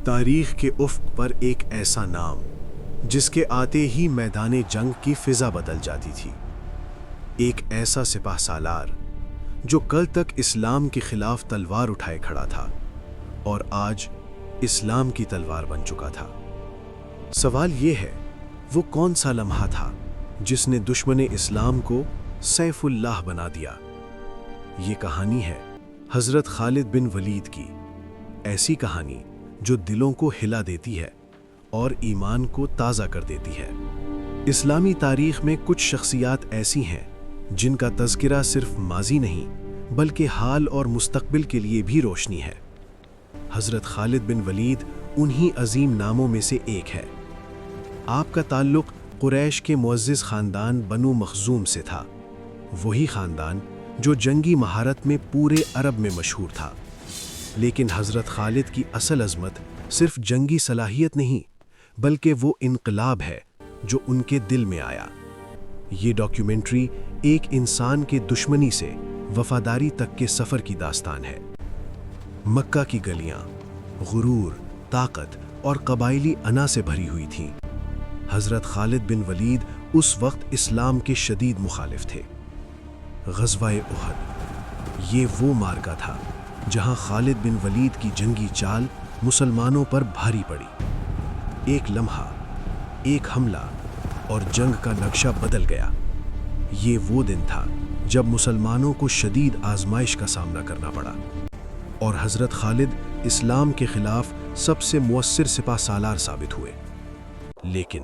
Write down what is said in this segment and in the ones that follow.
تاریخ کے افق پر ایک ایسا نام جس کے آتے ہی میدان جنگ کی فضا بدل جاتی تھی، ایک ایسا سپہ سالار جو کل تک اسلام کے خلاف تلوار اٹھائے کھڑا تھا اور آج اسلام کی تلوار بن چکا تھا۔ سوال یہ ہے، وہ کون سا لمحہ تھا جس نے دشمن اسلام کو سیف اللہ بنا دیا؟ یہ کہانی ہے حضرت خالد بن ولید کی، ایسی کہانی جو دلوں کو ہلا دیتی ہے اور ایمان کو تازہ کر دیتی ہے۔ اسلامی تاریخ میں کچھ شخصیات ایسی ہیں جن کا تذکرہ صرف ماضی نہیں بلکہ حال اور مستقبل کے لیے بھی روشنی ہے۔ حضرت خالد بن ولید انہی عظیم ناموں میں سے ایک ہے۔ آپ کا تعلق قریش کے معزز خاندان بنو مخزوم سے تھا، وہی خاندان جو جنگی مہارت میں پورے عرب میں مشہور تھا۔ لیکن حضرت خالد کی اصل عظمت صرف جنگی صلاحیت نہیں بلکہ وہ انقلاب ہے جو ان کے دل میں آیا۔ یہ ڈاکیومنٹری ایک انسان کے دشمنی سے وفاداری تک کے سفر کی داستان ہے۔ مکہ کی گلیاں غرور، طاقت اور قبائلی انا سے بھری ہوئی تھیں۔ حضرت خالد بن ولید اس وقت اسلام کے شدید مخالف تھے۔ غزوہ احد یہ وہ معرکہ تھا جہاں خالد بن ولید کی جنگی چال مسلمانوں پر بھاری پڑی۔ ایک لمحہ، ایک حملہ اور جنگ کا نقشہ بدل گیا۔ یہ وہ دن تھا جب مسلمانوں کو شدید آزمائش کا سامنا کرنا پڑا اور حضرت خالد اسلام کے خلاف سب سے مؤثر سپہ سالار ثابت ہوئے۔ لیکن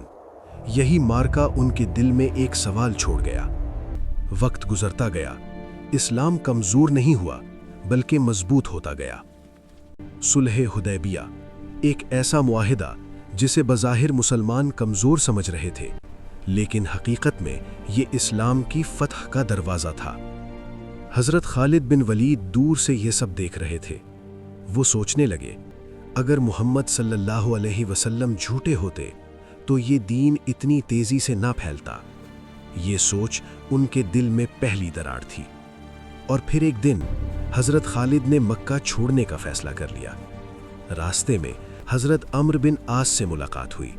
یہی معرکہ ان کے دل میں ایک سوال چھوڑ گیا۔ وقت گزرتا گیا، اسلام کمزور نہیں ہوا بلکہ مضبوط ہوتا گیا۔ صلح حدیبیہ ایک ایسا معاہدہ جسے بظاہر مسلمان کمزور سمجھ رہے تھے، لیکن حقیقت میں یہ اسلام کی فتح کا دروازہ تھا۔ حضرت خالد بن ولید دور سے یہ سب دیکھ رہے تھے۔ وہ سوچنے لگے، اگر محمد صلی اللہ علیہ وسلم جھوٹے ہوتے تو یہ دین اتنی تیزی سے نہ پھیلتا۔ یہ سوچ ان کے دل میں پہلی دراڑ تھی۔ اور پھر ایک دن حضرت خالد نے مکہ چھوڑنے کا فیصلہ کر لیا۔ راستے میں حضرت عمرو بن عاص سے ملاقات ہوئی۔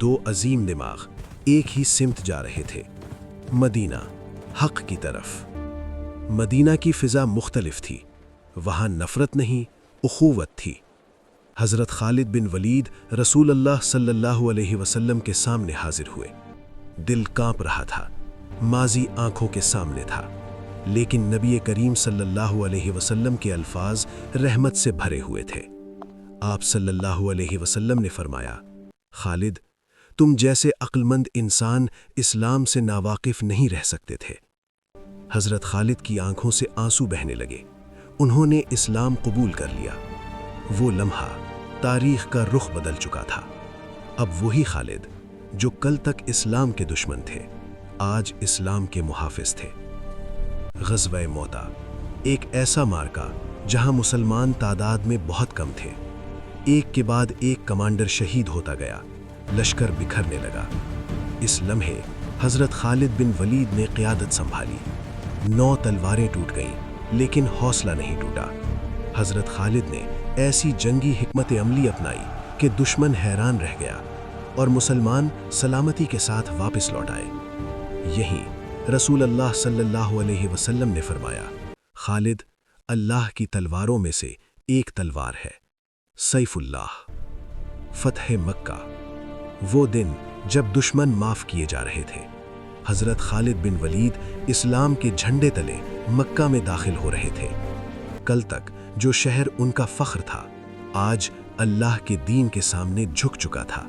دو عظیم دماغ ایک ہی سمت جا رہے تھے، مدینہ، حق کی طرف۔ مدینہ کی فضا مختلف تھی، وہاں نفرت نہیں، اخوت تھی۔ حضرت خالد بن ولید رسول اللہ صلی اللہ علیہ وسلم کے سامنے حاضر ہوئے۔ دل کانپ رہا تھا، ماضی آنکھوں کے سامنے تھا، لیکن نبی کریم صلی اللہ علیہ وسلم کے الفاظ رحمت سے بھرے ہوئے تھے۔ آپ صلی اللہ علیہ وسلم نے فرمایا، خالد، تم جیسے عقل مند انسان اسلام سے ناواقف نہیں رہ سکتے تھے۔ حضرت خالد کی آنکھوں سے آنسو بہنے لگے۔ انہوں نے اسلام قبول کر لیا۔ وہ لمحہ تاریخ کا رخ بدل چکا تھا۔ اب وہی خالد جو کل تک اسلام کے دشمن تھے، آج اسلام کے محافظ تھے۔ غزوہ موتا ایک ایسا معرکہ جہاں مسلمان تعداد میں بہت کم تھے۔ ایک کے بعد ایک کمانڈر شہید ہوتا گیا، لشکر بکھرنے لگا۔ اس لمحے حضرت خالد بن ولید نے قیادت سنبھالی۔ 9 تلواریں ٹوٹ گئیں لیکن حوصلہ نہیں ٹوٹا۔ حضرت خالد نے ایسی جنگی حکمت عملی اپنائی کہ دشمن حیران رہ گیا اور مسلمان سلامتی کے ساتھ واپس لوٹ آئے۔ یہیں رسول اللہ صلی اللہ علیہ وسلم نے فرمایا، خالد اللہ کی تلواروں میں سے ایک تلوار ہے، سیف اللہ۔ فتح مکہ وہ دن جب دشمن معاف کیے جا رہے تھے۔ حضرت خالد بن ولید اسلام کے جھنڈے تلے مکہ میں داخل ہو رہے تھے۔ کل تک جو شہر ان کا فخر تھا، آج اللہ کے دین کے سامنے جھک چکا تھا۔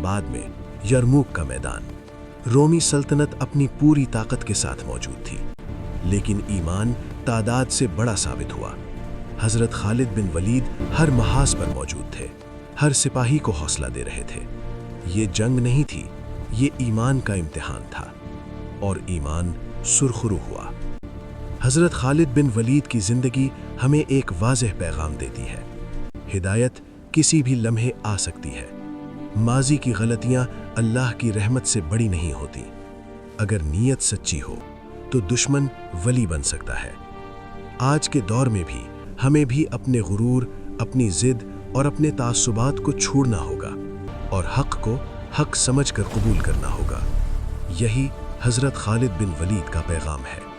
بعد میں یرموک کا میدان، رومی سلطنت اپنی پوری طاقت کے ساتھ موجود تھی، لیکن ایمان تعداد سے بڑا ثابت ہوا۔ حضرت خالد بن ولید ہر محاذ پر موجود تھے، ہر سپاہی کو حوصلہ دے رہے تھے۔ یہ جنگ نہیں تھی، یہ ایمان کا امتحان تھا، اور ایمان سرخرو ہوا۔ حضرت خالد بن ولید کی زندگی ہمیں ایک واضح پیغام دیتی ہے، ہدایت کسی بھی لمحے آ سکتی ہے۔ ماضی کی غلطیاں اللہ کی رحمت سے بڑی نہیں ہوتی۔ اگر نیت سچی ہو تو دشمن ولی بن سکتا ہے۔ آج کے دور میں بھی ہمیں بھی اپنے غرور، اپنی ضد اور اپنے تعصبات کو چھوڑنا ہوگا اور حق کو حق سمجھ کر قبول کرنا ہوگا۔ یہی حضرت خالد بن ولید کا پیغام ہے۔